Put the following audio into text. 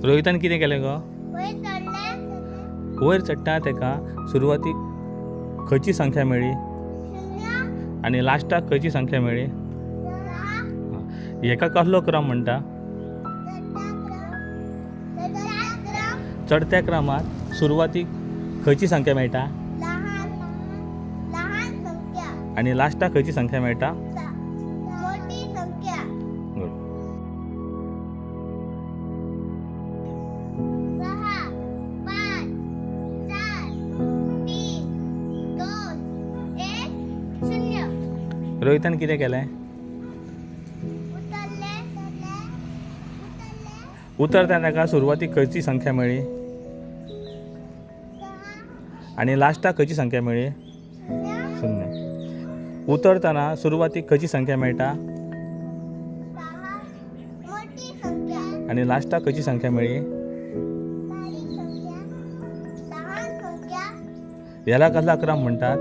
रोहितान कितें केलें गो? वयर चडटा तेका सुरवातीक खंयची संख्या मेळ्ळी आनी लास्टाक खंयची संख्या मेळ्ळी? हेका कसलो क्रम म्हणटा? चडत्या क्रमांत सुरवातीक खंयची संख्या मेळटा आनी लास्टाक खंयची संख्या मेळटा? Good. रोहितान कितें केलें? उतरता ताका सुरवातीक खंयची संख्या मेळ्ळी आनी लास्टाक खंयची संख्या मेळ्ळी? शून्य. उतरतना सुरवातीक खंयची संख्या मेळटा आनी लास्टाक खंयची संख्या मेळ्ळी? ह्याला कसला क्रम म्हणटात?